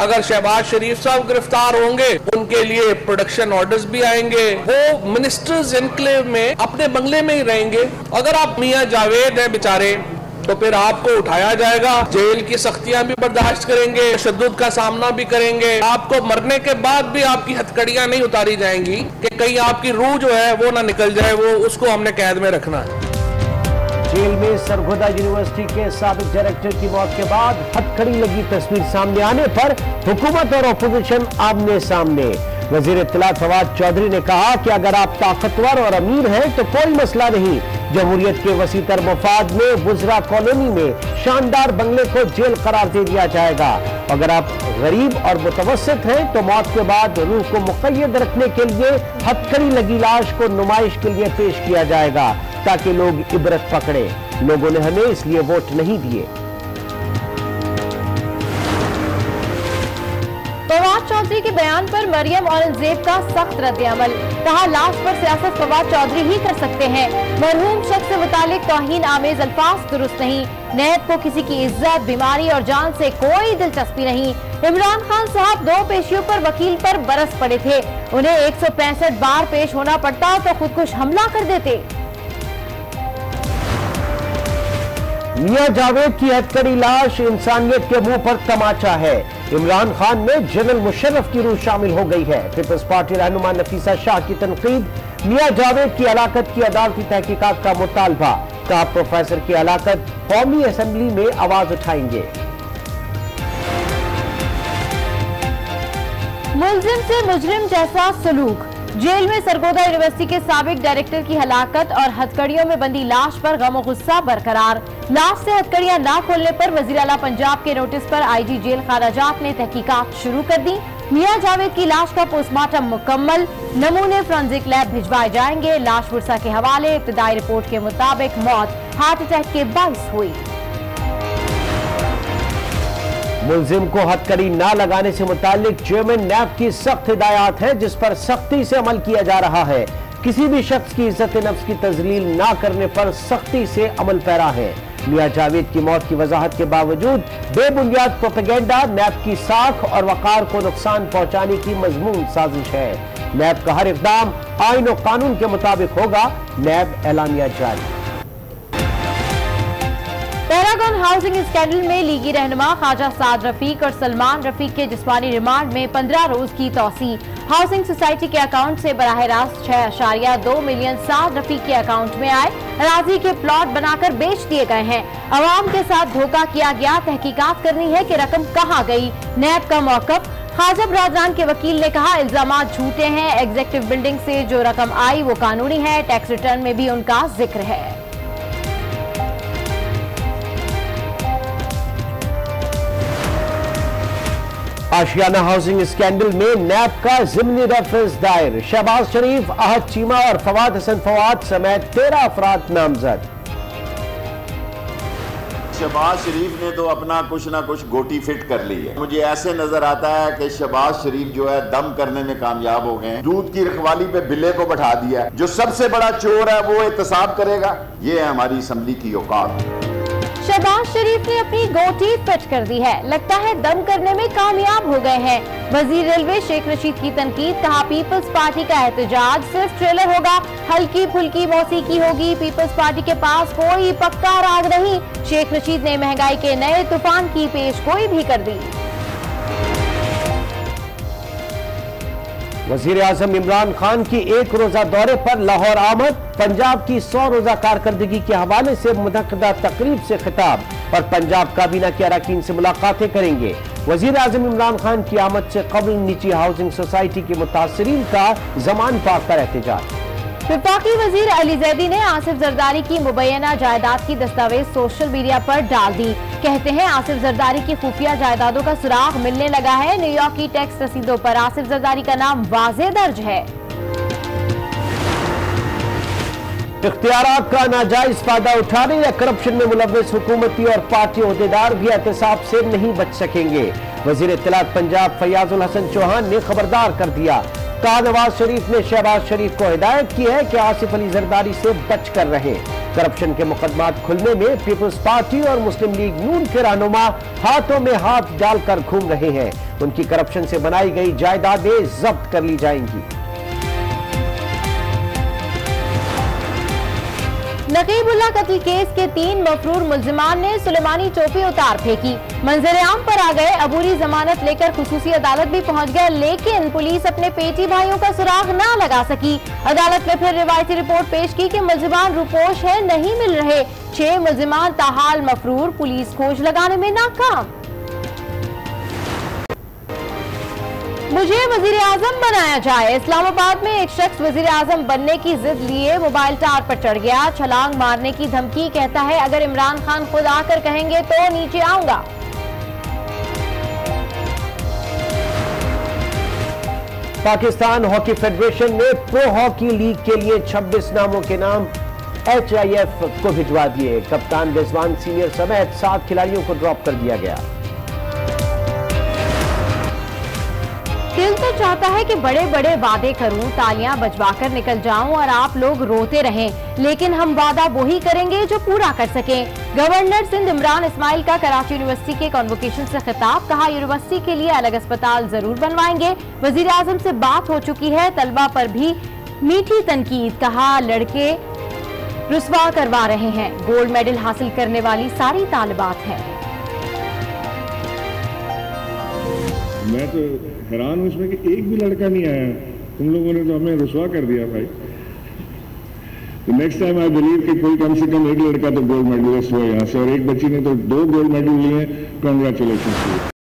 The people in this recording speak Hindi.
अगर शहबाज शरीफ साहब गिरफ्तार होंगे उनके लिए प्रोडक्शन ऑर्डर्स भी आएंगे, वो मिनिस्टर्स एनक्लेव में अपने बंगले में ही रहेंगे। अगर आप मियां जावेद हैं बेचारे तो फिर आपको उठाया जाएगा, जेल की सख्तियां भी बर्दाश्त करेंगे, तशद्दुद का सामना भी करेंगे। आपको मरने के बाद भी आपकी हथकड़ियां नहीं उतारी जाएंगी कि कहीं आपकी रूह जो है वो ना निकल जाए, वो उसको हमने कैद में रखना है। जेल में सरगोदा यूनिवर्सिटी के साबिक डायरेक्टर की मौत के बाद हथकड़ी लगी तस्वीर सामने आने पर हुकूमत और अपोजिशन आमने सामने। वजीर इत्तलात फवाद चौधरी ने कहा कि अगर आप ताकतवर और अमीर हैं तो कोई मसला नहीं, जमहूरियत के वसीतर मफाद में बुजरा कॉलोनी में शानदार बंगले को जेल करार दे दिया जाएगा। अगर आप गरीब और मुतवस्सित हैं तो मौत के बाद रूह को मुक़य्यद रखने के लिए हथकड़ी लगी लाश को नुमाइश के लिए पेश किया जाएगा ताकि लोग इबरत पकड़े। लोगों ने हमें इसलिए वोट नहीं दिए। फवाद चौधरी के बयान पर मरियम औरंगजेब का सख्त रद्द-ए-अमल, कहा लाश पर सियासत फवाद चौधरी ही कर सकते हैं, मरहूम शख्स से मुतालिक तौहीन आमेज अल्फाज दुरुस्त नहीं, नैब को किसी की इज्जत, बीमारी और जान से कोई दिलचस्पी नहीं। इमरान खान साहब 2 पेशियों पर वकील पर बरस पड़े थे, उन्हें 165 बार पेश होना पड़ता तो खुदकुश हमला कर देते। मियां जावेद की हथकड़ी लाश इंसानियत के मुंह पर तमाचा है। इमरान खान में जनरल मुशर्रफ की रूह शामिल हो गई है। पीपल्स पार्टी रहनुमा नफीसा शाह की तनकीद, मियां जावेद की हलाकत की अदालती तहकीकात का मुतालबा, कहा प्रोफेसर की हलाकत कौमी असेंबली में आवाज उठाएंगे। मुल्जिम से मुजरिम जैसा सलूक, जेल में सरगोदा यूनिवर्सिटी के साबिक डायरेक्टर की हलाकत और हथकड़ियों में बंदी लाश पर गम और गुस्सा बरकरार। लाश से हथकड़ियां ना खोलने पर वजीर आला पंजाब के नोटिस पर आईजी जेल खराजात ने तहकीकात शुरू कर दी। मियां जावेद की लाश का पोस्टमार्टम मुकम्मल, नमूने फोरेंसिक लैब भिजवाए जाएंगे। लाश पुरसा के हवाले, इब्तिदाई रिपोर्ट के मुताबिक मौत हार्ट अटैक के बाइस हुई। मुल्जिम को हथकड़ी ना लगाने से मुतालिक चेयरमैन नैब की सख्त हिदायत है जिस पर सख्ती से अमल किया जा रहा है। किसी भी शख्स की इज्जत नफ्स की तजलील ना करने पर सख्ती से अमल पैरा है। मियां जावेद की मौत की वजाहत के बावजूद बेबुनियाद प्रोपेगेंडा नैब की साख और वकार को नुकसान पहुंचाने की मजमून साजिश है। नैब का हर इकदाम आईन और कानून के मुताबिक होगा, नैब एलानिया जारी। पैरागॉन हाउसिंग स्कैंडल में लीगी रहनुमा ख्वाजा साद रफीक और सलमान रफीक के जिस्मानी रिमांड में 15 रोज की तौसी। हाउसिंग सोसाइटी के अकाउंट से बराह रास्त 6.2 मिलियन साद रफीक के अकाउंट में आए। अराजी के प्लॉट बनाकर बेच दिए गए हैं। अवाम के साथ धोखा किया गया, तहकीकात करनी है कि रकम कहाँ गई। नैब का मौकफ, ख्वाजा बरादरान के वकील ने कहा इल्जामात झूठे हैं। एग्जीक्यूटिव बिल्डिंग से जो रकम आई वो कानूनी है, टैक्स रिटर्न में भी उनका जिक्र है। आशियाना हाउसिंग स्कैंडल में नैब का ज़िमनी रेफरेंस दायर। शहबाज शरीफ, अहद चीमा और फवाद हसन फवाद समेत 13 अफराद नामजद। शहबाज शरीफ ने तो अपना कुछ ना कुछ गोटी फिट कर ली है। मुझे ऐसे नजर आता है कि शहबाज शरीफ जो है दम करने में कामयाब हो गए। दूध की रखवाली पे बिल्ले को बैठा दिया। जो सबसे बड़ा चोर है वो एहतसाब करेगा। ये है हमारी असम्बली की औकात। शहबाज शरीफ ने अपनी गोटी फिट कर दी है, लगता है दम करने में कामयाब हो गए हैं। वजीर रेलवे शेख रशीद की तनकीद, कहा पीपल्स पार्टी का एहतजाज सिर्फ ट्रेलर होगा, हल्की फुल्की मौसीकी होगी। पीपल्स पार्टी के पास कोई पक्का राग नहीं। शेख रशीद ने महंगाई के नए तूफान की पेशगोई भी कर दी। वजीर आजम इमरान खान की 1 रोजा दौरे पर लाहौर आमद, पंजाब की 100 रोजा कारकर्दगी के हवाले से मुनक्किदा तकरीब से खिताब और पंजाब काबीना के अरकान से मुलाकातें करेंगे। वजीर आजम इमरान खान की आमद से कबल निजी हाउसिंग सोसाइटी के मुतासरीन का जमान पाक पर एहतजाज। वफाकी वजीर अली जैदी ने आसिफ जरदारी की मुबैना जायदाद की दस्तावेज सोशल मीडिया पर डाल दी। कहते हैं आसिफ जरदारी की खुफिया जायदादों का सुराग मिलने लगा है। न्यूयॉर्क की टैक्स रसीदों पर आसिफ जरदारी का नाम वाज़े दर्ज है। इख्तियारात का नाजायज फायदा उठाने या करप्शन में मुलव्वस हुकूमती और पार्टी ओहदेदार भी एहतसाब से नहीं बच सकेंगे। वजीर इत्तलात पंजाब फयाजुल हसन चौहान ने खबरदार कर दिया। कहा नवाज शरीफ ने शहबाज शरीफ को हिदायत की है कि आसिफ अली जरदारी से बच कर रहे। करप्शन के मुकदमात खुलने में पीपल्स पार्टी और मुस्लिम लीग नून के रहनुमा हाथों में हाथ डालकर घूम रहे हैं। उनकी करप्शन से बनाई गई जायदादें जब्त कर ली जाएंगी। नकीबुल्लाह कत्ल केस के 3 मफरूर मुल्जिमान ने सुलेमानी टोपी उतार फेंकी। मंजर-ए-आम पर आ गए, अबूरी जमानत लेकर खुसूसी अदालत भी पहुंच गए, लेकिन पुलिस अपने पेटी भाइयों का सुराग ना लगा सकी। अदालत ने फिर रिवायती रिपोर्ट पेश की कि मुल्जिमान रुपोश है, नहीं मिल रहे। 6 मुल्जिमान ताहाल मफरूर, पुलिस खोज लगाने में नाकाम। मुझे वजीर आजम बनाया जाए। इस्लामाबाद में एक शख्स वजीर आजम बनने की जिद लिए मोबाइल टावर पर चढ़ गया, छलांग मारने की धमकी। कहता है अगर इमरान खान खुद आकर कहेंगे तो नीचे आऊंगा। पाकिस्तान हॉकी फेडरेशन ने प्रो हॉकी लीग के लिए 26 नामों के नाम HIF को भिजवा दिए। कप्तान रिजवान सीनियर समेत 7 खिलाड़ियों को ड्रॉप कर दिया गया। दिल तो चाहता है कि बड़े बड़े वादे करूं, तालियां बजवाकर निकल जाऊं और आप लोग रोते रहें, लेकिन हम वादा वही करेंगे जो पूरा कर सकें। गवर्नर सिंध इमरान इस्माइल का कराची यूनिवर्सिटी के कॉन्वोकेशन से खिताब। कहा यूनिवर्सिटी के लिए अलग अस्पताल जरूर बनवाएंगे। वजीर आजम से बात हो चुकी है, तलबा पर भी मीठी तनकीद। कहा लड़के रुस्वा करवा रहे हैं, गोल्ड मेडल हासिल करने वाली सारी तालिबात हैं। मैं तो हैरान हूं इसमें कि एक भी लड़का नहीं आया। तुम लोगों ने तो हमें रुस्वा कर दिया भाई। तो नेक्स्ट टाइम आई बिलीव कि कोई कम से कम एक लड़का तो गोल्ड मेडलिस्ट हुआ यहाँ से, और एक बच्ची ने तो 2 गोल्ड मेडल लिए। कॉन्ग्रेचुलेशन।